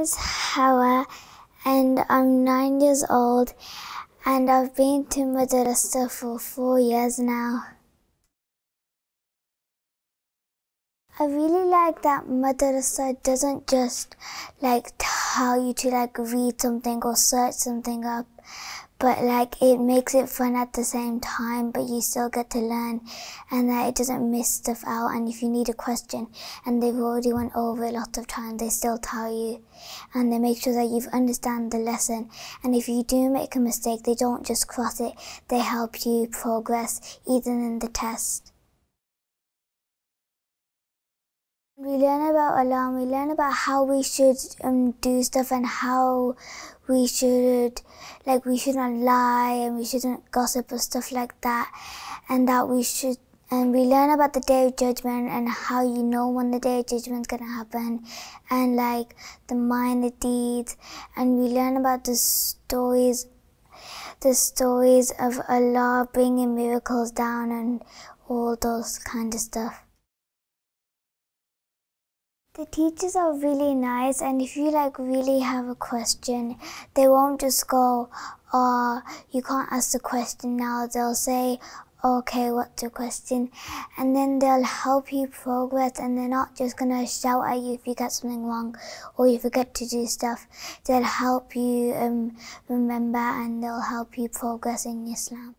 is Hawa and I'm 9 years old and I've been to Madrasah for 4 years now. I really like that Madrasah doesn't just tell you to read something or search something up, but it makes it fun at the same time, but you still get to learn, and that it doesn't miss stuff out. And if you need a question and they've already went over it lots of times, they still tell you, and they make sure that you've understand the lesson. And if you do make a mistake, they don't just cross it, they help you progress even in the test. We learn about Allah, and we learn about how we should do stuff, and how we should, we shouldn't lie and we shouldn't gossip or stuff like that, and that we should, and we learn about the Day of Judgment and how you know when the Day of Judgment is going to happen, and the minor deeds, and we learn about the stories of Allah bringing miracles down and all those kind of stuff. The teachers are really nice, and if you really have a question, they won't just go, "Oh, you can't ask the question now." They'll say, "Okay, what's your question?" And then they'll help you progress, and they're not just gonna shout at you if you get something wrong or you forget to do stuff. They'll help you remember, and they'll help you progress in Islam.